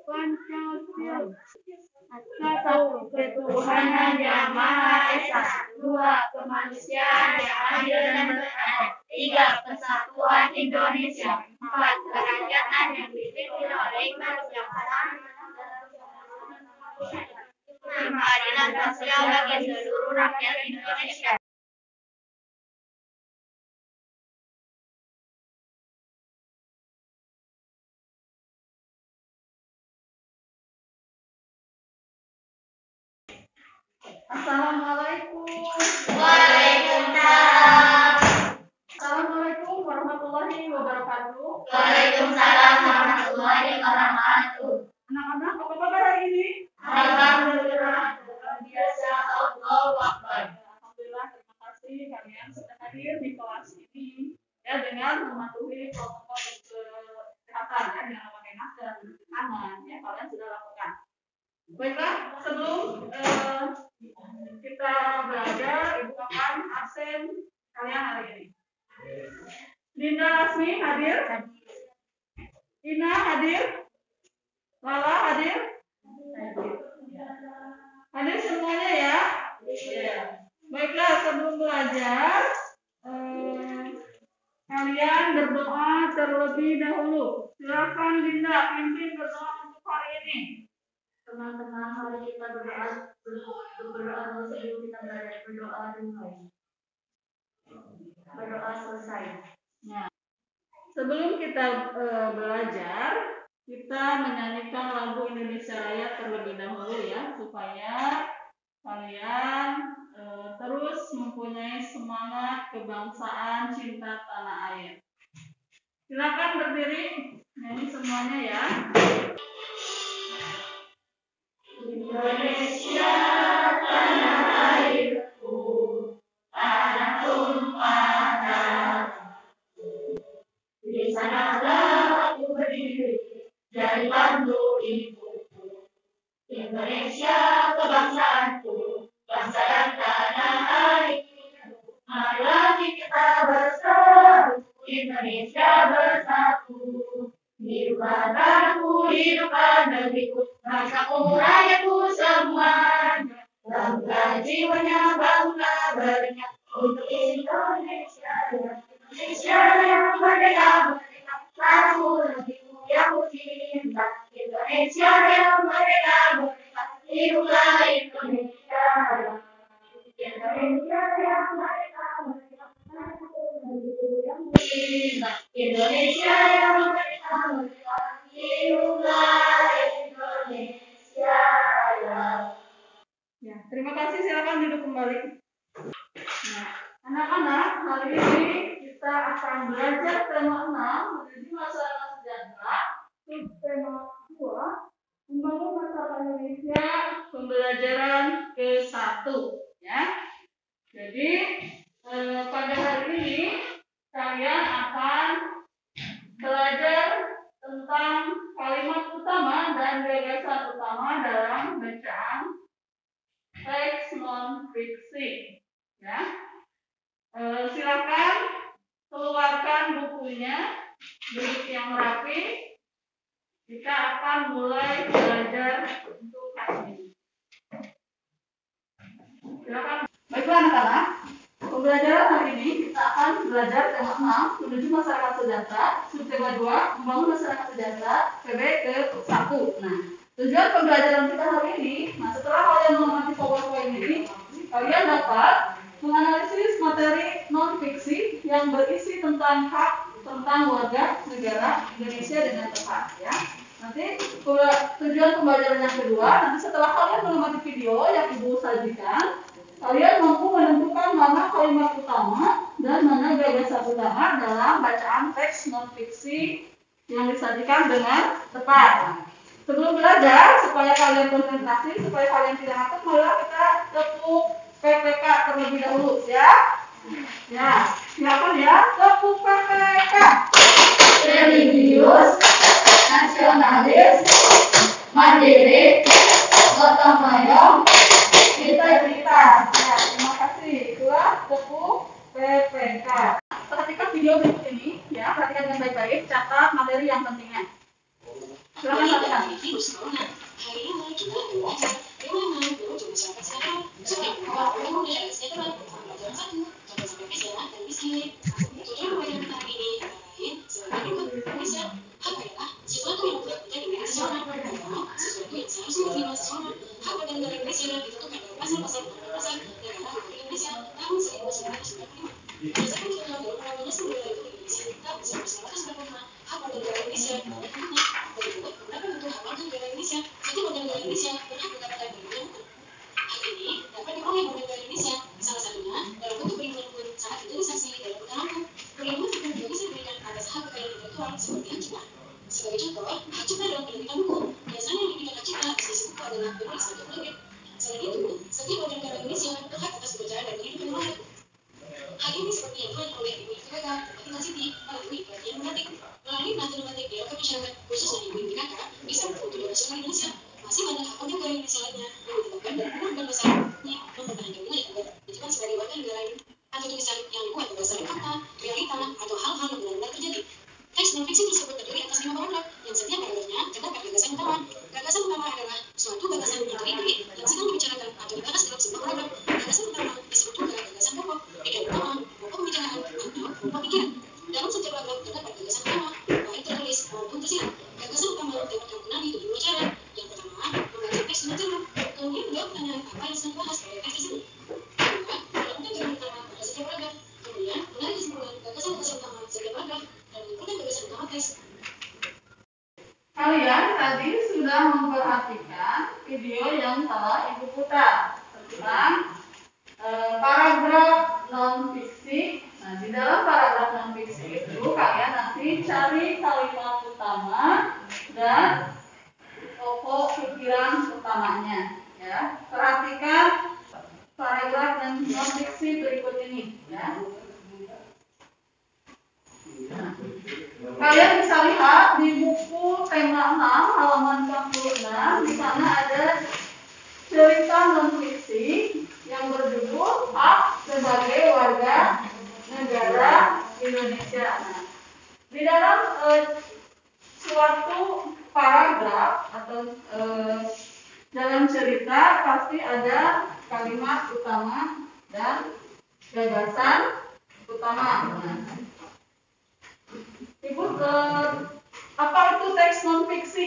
Pancasila. Satu, ketuhanan yang Maha Esa. Dua, kemanusiaan yang adil dan beradab. Tiga, persatuan Indonesia. Empat, kerakyatan yang dipimpin oleh hikmat kebijaksanaan. Lima, keadilan sosial bagi seluruh rakyat Indonesia. Assalamualaikum. Waalaikumsalam. Assalamualaikum warahmatullahi wabarakatuh. Waalaikumsalam warahmatullahi wabarakatuh. Anak-anak, apa kabar hari ini? Alhamdulillah. Biasa, Allahu Akbar. Alhamdulillah, terima kasih kalian sudah hadir di kelas ini ya dengan mematuhi protokol kesehatan ya, dengan memakai masker dan mencuci tangan ya, kalian sudah lakukan. Baiklah, sebelum kita belajar, Ibu akan absen kalian hari ini. Linda Lasmi hadir? Ina hadir? Lala hadir? Hadir semuanya ya? Baiklah, sebelum belajar, kalian berdoa terlebih dahulu. Silakan Linda pimpin berdoa untuk hari ini. Teman-teman, mari kita berdoa dulu sebelum kita belajar. Berdoa dimulai. Berdoa selesai. Nah, sebelum kita belajar, kita menyanyikan lagu Indonesia Raya terlebih dahulu ya, supaya kalian terus mempunyai semangat kebangsaan, cinta tanah air. Silakan berdiri, nyanyi semuanya ya. Indonesia tanah airku, tanah tumpah darahku. Di sanalah aku berdiri dari pandu ibuku. Indonesia kebangsaanku, bangsa dan tanah airku. Marilah kita bersatu, Indonesia bersatu. Hidupkan tanahku, hidupkan negeriku, bangsaku, rakyatku semuanya. Bangga jiwanya, bangga berinya untuk Indonesia. Indonesia yang merdeka, merdeka, tanahku, negeriku yang ku cinta. Indonesia yang merdeka, merdeka, hiduplah Indonesia. Indonesia yang merdeka, merdeka, tanahku, negeriku yang ku cinta. Indonesia yang merdeka, merdeka, hiduplah Indonesia. Ya, terima kasih. Silakan duduk kembali. Nah, anak-anak, hari ini kita akan belajar tema 6 menuju masyarakat sejahtera. Tema 2 membangun masyarakat Indonesia, pembelajaran ke-1 ya. Jadi pada hari ini kalian akan belajar tentang kalimat utama dan gagasan utama dalam bacaan teks non-fiksi ya. Silakan keluarkan bukunya, duduk yang rapi. Kita akan mulai belajar untuk hari ini. Silakan. Baiklah anak-anak, pembelajaran hari ini kita akan belajar tema 6 menuju masyarakat sejahtera, subtema 2 membangun masyarakat sejahtera, PB ke-1. Nah, tujuan pembelajaran kita hari ini, nah setelah kalian mengamati PowerPoint ini, kalian dapat menganalisis materi non-fiksi yang berisi tentang hak tentang warga negara Indonesia dengan tepat ya. Nanti tujuan pembelajaran yang kedua, nanti setelah kalian mengamati video yang Ibu sajikan, kalian mampu menentukan mana kalimat utama dan mana gagasan utama dalam bacaan teks non-fiksi yang disajikan dengan tepat. Sebelum belajar, supaya kalian konsentrasi, supaya kalian tidak ngantuk, marilah kita tepuk PPK terlebih dahulu ya. Ya, silakan ya, tepuk PPK. Religius, nasionalis, mandiri, gotong royong, integritas. Ya, terima kasih. Itulah tepuk PPK. Perhatikan video berikut ini ya, perhatikan dengan baik-baik, catat materi yang pentingnya. Silakan latihan. Virus corona. Hari ini kita akan belajar bagaimana menuju masyarakat sehat supaya membawa orang muda dan kesejahteraan dalam pelajaran 1 contoh sampai PCR dan miskin. Tujuan pembelajaran kita hari ini antara lain sebagai berikut. Indonesia, hak adalah sesuatu yang mutlak menjadi milik seseorang atau sesuatu yang seharusnya diterima seseorang. Hak warga negara Indonesia ditentukan dalam pasal-pasal Undang-Undang Negara Republik Indonesia tahun 1945. Berdasarkan ketentuan dalam Undang-Undang Dasar Negara Republik Indonesia tahun 1945, hak warga negara Indonesia mengenai berikut beberapa bentuk hak warga negara Indonesia. Setiap warga negara Indonesia berhak mendapatkan perlindungan hukum. Hak ini dapat diperoleh warga negara Indonesia, salah satunya dalam bentuk perlindungan hukum saat menjadi saksi dalam perkara hukum. Perlindungan hukum juga bisa diberikan atas hak kekayaan intelektual seperti hak cipta. Sebagai contoh, hak cipta dalam penerbitan hukum, biasanya yang diberikan hak cipta sebagai buku adalah penulis atau penerbit. Selain itu, setiap warga negara Indonesia berhak atas kepercayaan dan kehidupan yang layak. Hal ini seperti yang telah diperoleh Ibu PKK dan Tina Siti melalui pelatihan membatik. Melalui pelatihan membatik di LK Masyarakat, khususnya Ibu PKK, bisa berfoto di masyarakat Indonesia. Masih banyak hak warga negara Indonesia lainnya yang ditetapkan dalam Undang-Undang Dasar yang mempertahankan wilayah negara ditetapkan sebagai warga negara atau tulisan yang dibuat berdasarkan fakta, realita, atau hal-hal yang benar-benar terjadi. Teks non fiksi tersebut terdiri atas 5 paragraf yang setiap paragrafnya terdapat gagasan utama. Gagasan utama adalah suatu gagasan atau ide yang sedang dibicarakan atau dibahas dalam sebuah paragraf. Gagasan utama disebut juga gagasan pokok, ide utama, pokok pembicaraan, atau pokok pikiran. Dalam setiap paragraf terdapat gagasan utama, baik tertulis maupun tersirat. Gagasan utama dapat kamu kenali dengan 2 cara. Yang pertama, membaca teks dengan cermat, kemudian menjawab pertanyaan apa yang sedang dibahas pada teks tersebut. Kedua, melakukan cermat utama pada setiap paragraf, kemudian menarik kesimpulan gagasan-gagasan utama setiap paragraf dan mengumpulkan gagasan utama teks. Kalian tadi sudah memperhatikan video yang telah Ibu putar tentang paragraf non-fiksi. Nah, di dalam paragraf non-fiksi itu kalian nanti cari kalimat utama dan pokok pikiran utamanya. Ya, perhatikan paragraf non-fiksi berikut ini. Ya. Nah, kalian bisa lihat di buku tema 6 halaman 46, di sana ada cerita non-fiksi yang berjudul Hak sebagai Warga Negara Indonesia. Nah, di dalam suatu paragraf atau dalam cerita pasti ada kalimat utama dan gagasan utama. Nah, Ibu, apa itu teks non-fiksi?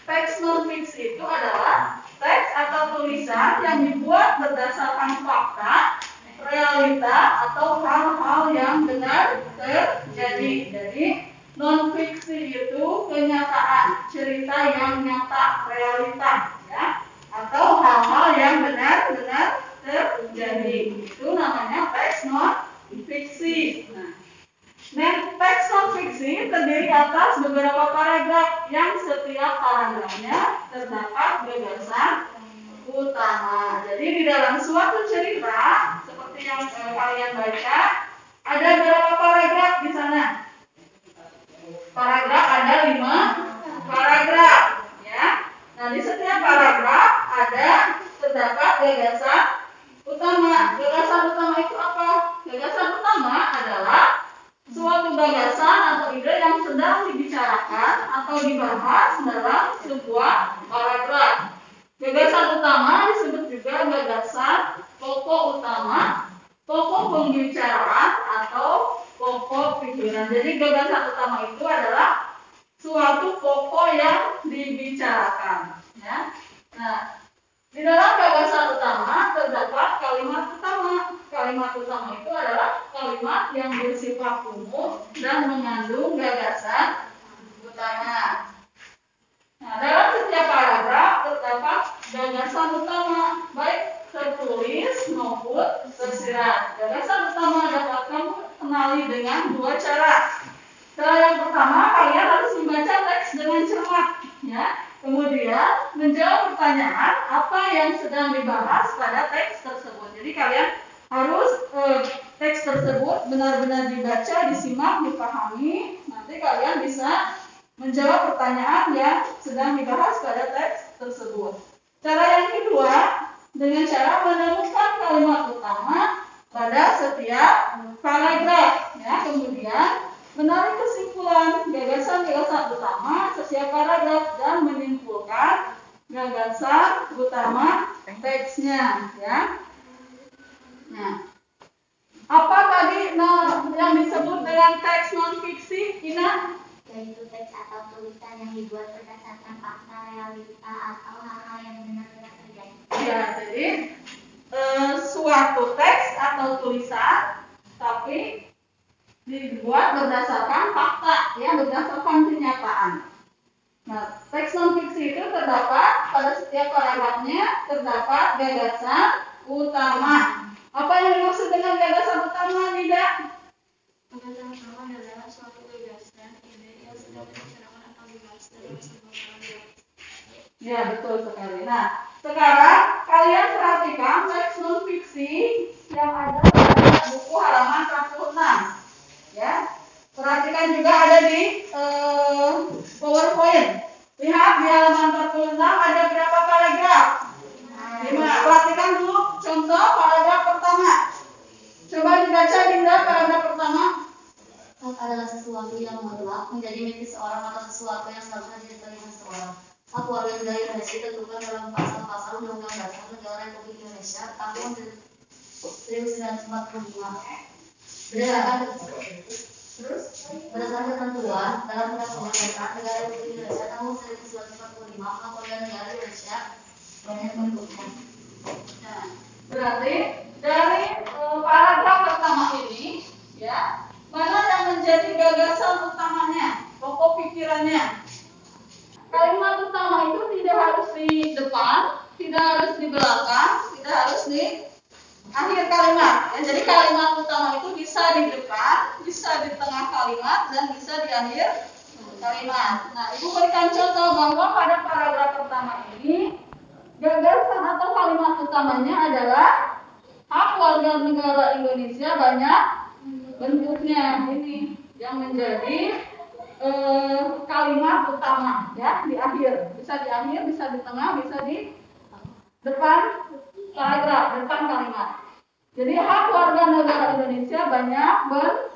Teks non-fiksi itu adalah teks atau tulisan yang dibuat berdasarkan fakta, realita, atau hal-hal yang benar terjadi. Jadi, non-fiksi itu kenyataan, cerita yang nyata, realita, ya, atau hal-hal yang benar-benar terjadi. Itu namanya teks non-fiksi. Nah, teks non-fiksi terdiri atas beberapa paragraf yang setiap paragrafnya terdapat gagasan utama. Jadi di dalam suatu cerita seperti yang kalian baca, ada berapa paragraf di sana? Paragraf ada 5 paragraf, ya. Nah, di setiap paragraf ada terdapat gagasan utama. Gagasan utama itu apa? Gagasan utama adalah suatu gagasan atau ide yang sedang dibicarakan atau dibahas dalam sebuah paragraf. Gagasan utama disebut juga gagasan pokok utama, pokok pembicaraan, atau pokok pikiran. Jadi gagasan utama itu adalah suatu pokok yang dibicarakan. Ya. Nah, di dalam gagasan utama terdapat kalimat utama. Kalimat utama itu adalah kalimat yang bersifat umum dan mengandung gagasan utama. Nah, dalam setiap paragraf terdapat gagasan utama, baik tertulis maupun tersirat. Gagasan utama dapat kamu kenali dengan 2 cara. Cara yang pertama, kalian harus membaca teks dengan cermat, ya. Kemudian menjawab pertanyaan apa yang sedang dibahas pada teks tersebut. Jadi kalian harus teks tersebut benar-benar dibaca, disimak, dipahami. Nanti kalian bisa menjawab pertanyaan yang sedang dibahas pada teks tersebut. Cara yang kedua, dengan cara menemukan kalimat utama pada setiap paragraf. Ya, kemudian menarik kesimpulan kesimpulan gagasan-gagasan utama setiap paragraf dan menyimpulkan gagasan utama teksnya, ya. Nah, apa tadi yang disebut dengan teks non fiksi, Ina? Yaitu teks atau tulisan yang dibuat berdasarkan fakta, realita, atau hal-hal yang benar-benar terjadi. Ya, jadi suatu teks atau tulisan tapi dibuat berdasarkan fakta, ya, berdasarkan kenyataan. Nah, teks non fiksi itu terdapat pada setiap paragrafnya terdapat gagasan utama. Apa yang dimaksud dengan gagasan utama, Nida? Gagasan utama adalah suatu gagasan, ide yang sedang dibicarakan atau dibahas dalam sebuah paragraf. Ya, betul sekali. Nah, sekarang kalian perhatikan teks non fiksi yang ada pada buku halaman 106. Ya, perhatikan juga ada di PowerPoint. Lihat di halaman 46 ada berapa paragraf? 5. Perhatikan dulu contoh paragraf pertama. Coba dibaca Dinda paragraf pertama. Hak adalah sesuatu yang mutlak menjadi milik seseorang atau sesuatu yang seharusnya jadi pilihan seseorang. Hak warga negara Indonesia ditentukan dalam pasal-pasal Undang-Undang Dasar Negara Republik Indonesia tahun 1945. Berdasarkan ketentuan dalam Undang-Undang Dasar Negara Republik Indonesia tahun 1945, hak warga negara Indonesia banyak bentuknya. Nah, berarti dari paragraf pertama ini, ya, mana yang menjadi gagasan utamanya, pokok pikirannya? Kalimat utama itu tidak harus di depan, tidak harus di belakang, tidak harus di akhir kalimat. Ya, jadi kalimat utama itu bisa di depan, bisa di tengah kalimat, dan bisa di akhir kalimat. Nah, Ibu berikan contoh bahwa pada paragraf pertama ini gagasan atau kalimat utamanya adalah hak warga negara Indonesia banyak bentuknya. Ini yang menjadi kalimat utama, ya, di akhir. Bisa di akhir, bisa di tengah, bisa di depan paragraf, depan kalimat. Jadi hak warga negara Indonesia banyak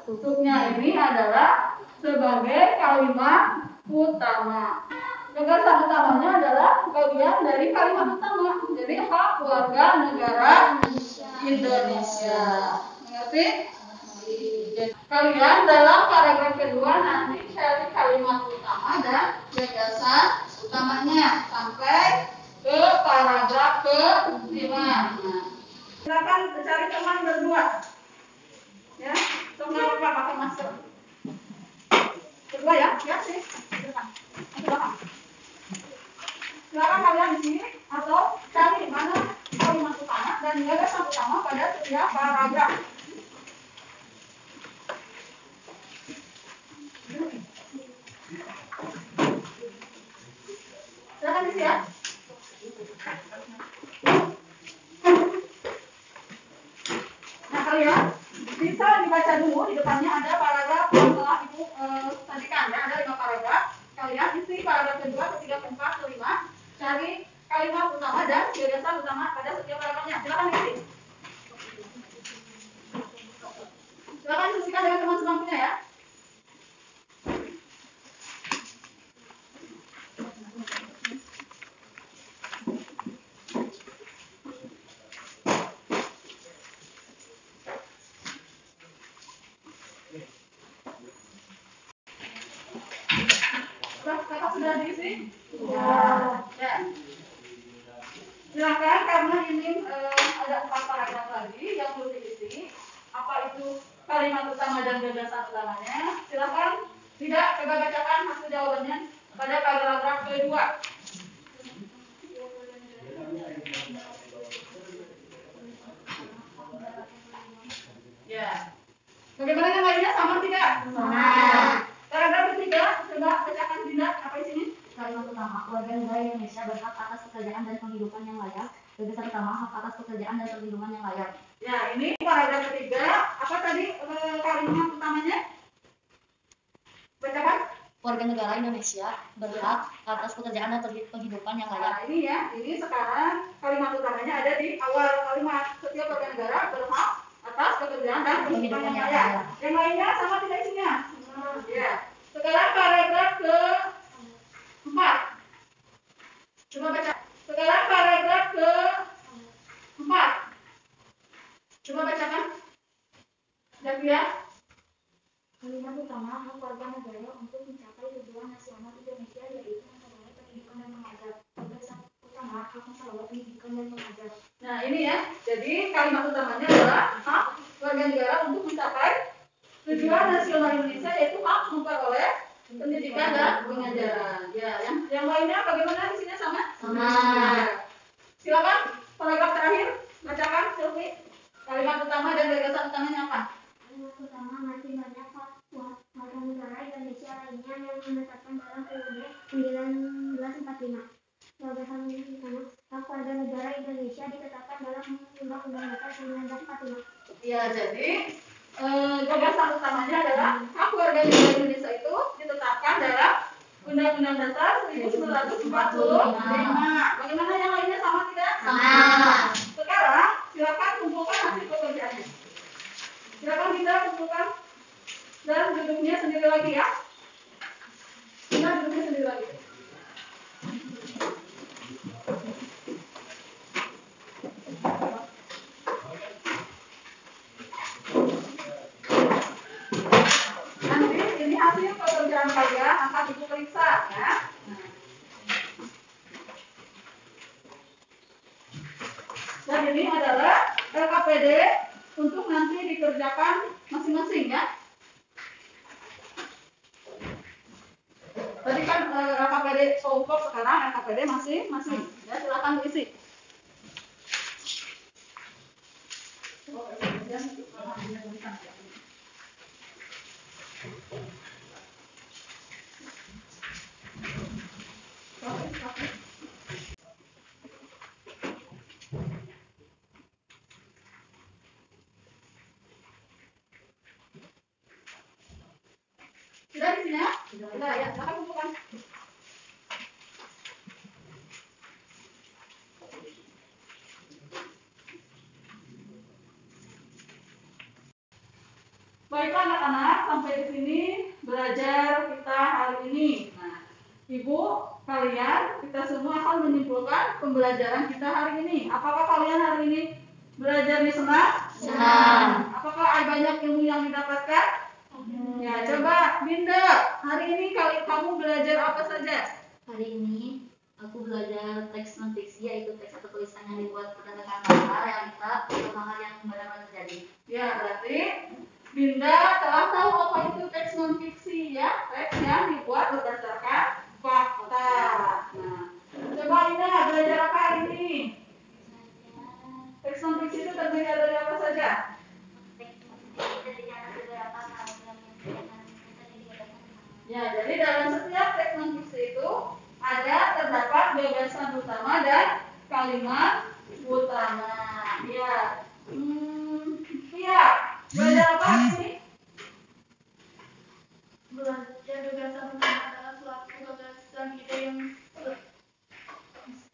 bentuknya ini adalah sebagai kalimat utama. Gagasan utamanya adalah bagian dari kalimat utama. Jadi hak warga negara Indonesia. Mengerti? Kalian dalam paragraf kedua nanti cari kalimat utama dan gagasan utamanya sampai ke paragraf ke-5. Nah, silakan cari teman berdua. Ya, teman apa pakai masker. Berdua ya, ya sih. Silakan kalian di sini atau cari mana kalimat utama dan gagasan utama pada setiap paragraf. Silakan di sini ya. Nah, kalian bisa dibaca dulu di depannya ada paragraf setelah Ibu tadikan ya, ada 5 paragraf. Kalian isi paragraf kedua, ketiga, keempat, kelima. Cari kalimat utama dan gagasan utama pada setiap paragrafnya. Silakan isi. Silakan diskusikan dengan teman sebangkunya ya. Kakak sudah diisi? Ya. Silakan, karena ini ada 4 paragraf lagi yang perlu diisi. Apa itu kalimat utama dan gagasan utamanya? Silakan, tidak, coba bacakan hasil jawabannya pada paragraf kedua. Ya. Bagaimana yang lainnya, sama tidak? Sama. Paragraf ketiga, coba bacakan Dinda, apa isinya? Kalimat utama, warga negara Indonesia berhak atas pekerjaan dan penghidupan yang layak. Gagasan utama, hak atas pekerjaan dan penghidupan yang layak. Ya, ini paragraf ketiga. Apa tadi kalimat utamanya? Bacakan. Warga negara Indonesia berhak atas pekerjaan dan penghidupan yang layak. Nah, ini ya, ini sekarang kalimat utamanya ada di awal kalimat. Setiap warga negara berhak atas pekerjaan dan penghidupan yang layak. Yang lainnya sama tidak isinya? Ya. Sekarang paragraf ke-4. Coba baca. Sekarang paragraf ke-4. Coba bacakan. Javia. Kalimat utama hak warga negara untuk mencapai tujuan nasional Indonesia yaitu memperoleh pendidikan dan mengajar. Tugas utama hak memperoleh pendidikan dan mengajar. Nah ini ya, jadi kalimat utamanya adalah hak warga negara untuk mencapai tujuan nasional Indonesia yaitu hak memperoleh pendidikan dan pengajaran. Ya, yang lainnya bagaimana di sini sama? Sama. Ya. Silakan paragraf terakhir bacakan Sylvie. Kalimat utama dan gagasan utamanya apa? Kalimat utama masih banyak hak warga negara Indonesia lainnya yang menetapkan dalam UUD 1945. Gagasan utama hak warga negara Indonesia ditetapkan dalam Undang-Undang Dasar 1945. Ya, jadi gagasan utamanya adalah hak warga negara Indonesia itu ditetapkan dalam Undang-Undang Dasar 1945. Bagaimana yang lainnya sama tidak? Sama. Sekarang silakan kumpulkan hasil pekerjaannya. Silakan kita kumpulkan dan duduknya sendiri lagi ya. Kita duduknya sendiri lagi. Nanti ini hasil pekerjaan kalian akan ibu periksa ya. Dan ini adalah LKPD untuk nanti dikerjakan masing-masing ya. Tadi kan LKPD kelompok, sekarang LKPD masing-masing. Ya, silakan diisi. Sudah di sini ya? Sudah ya, silakan kumpulkan. Baiklah anak-anak, sampai di sini belajar kita hari ini. Nah, ibu, kalian, kita semua akan menyimpulkan pembelajaran kita hari ini. Apakah kalian hari ini belajarnya senang? Senang. Apakah ada banyak ilmu yang didapatkan? Ya, coba Binda, hari ini kamu belajar apa saja? Hari ini aku belajar teks non fiksi, yaitu teks atau tulisan yang dibuat berdasarkan fakta, realita, atau hal yang benar-benar terjadi. Ya, berarti Binda telah tahu apa itu teks non fiksi ya, teks yang dibuat berdasarkan fakta. Nah, coba Binda belajar apa hari ini? Teks non fiksi itu terdiri dari apa saja? Ya, jadi dalam setiap teks non fiksi itu terdapat gagasan utama dan kalimat utama. Ya, iya. Belajar apa hari ini? Belajar gagasan utama adalah suatu gagasan ide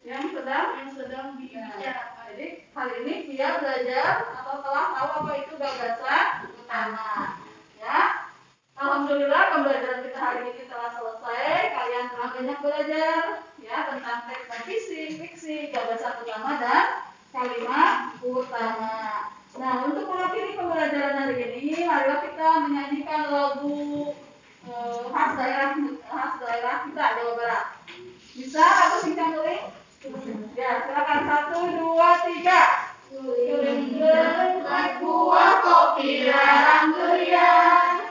yang sedang dibicarakan. Jadi hari ini dia belajar atau telah tahu apa itu gagasan utama. Ya, alhamdulillah pembelajaran kita hari ini telah selesai. Kalian telah banyak belajar ya tentang teks dan fiksi, gagasan utama dan kalimat utama. Nah, untuk mengakhiri pembelajaran hari ini, marilah kita menyanyikan lagu khas daerah kita Jawa Barat. Bisa atau singkat tulis? Ya, silakan 1, 2, 3. Kuring buah kopi larang durian,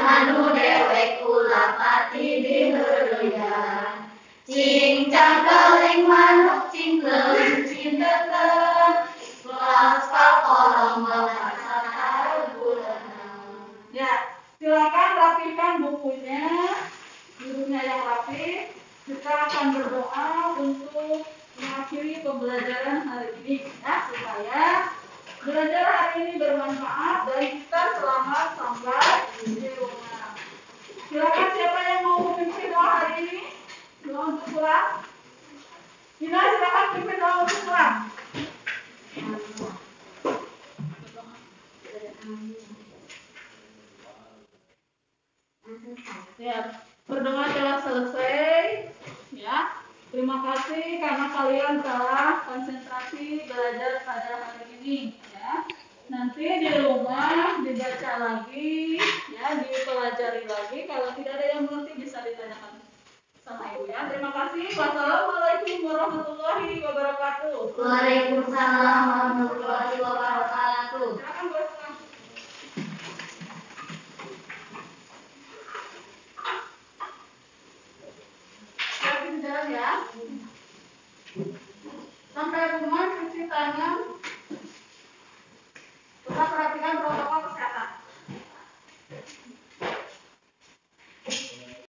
anu dewek ulah pati diheureuyan. Cincang keling manuk cingkleng cinteun, kelas pakolong bawa satar buleunang. Ya, silakan rapikan bukunya yang rapi. Kita akan berdoa untuk mengakhiri pembelajaran hari ini ya, supaya belajar hari ini bermanfaat dan kita selamat sampai di rumah. Silakan siapa yang mau memimpin doa hari ini? Doa untuk pulang. Dina, silakan pimpin doa untuk pulang. Ya, pertemuan telah selesai. Ya, terima kasih karena kalian telah konsentrasi belajar pada hari ini. Ya, nanti di rumah dibaca lagi, ya, dipelajari lagi. Kalau tidak ada yang mengerti bisa ditanyakan sama ibu ya. Terima kasih. Wassalamualaikum warahmatullahi wabarakatuh. Waalaikumsalam warahmatullahi wabarakatuh. Silakan Bu Esma. Siapin jalan ya. Sampai rumah cuci tangan. Tetap perhatikan protokol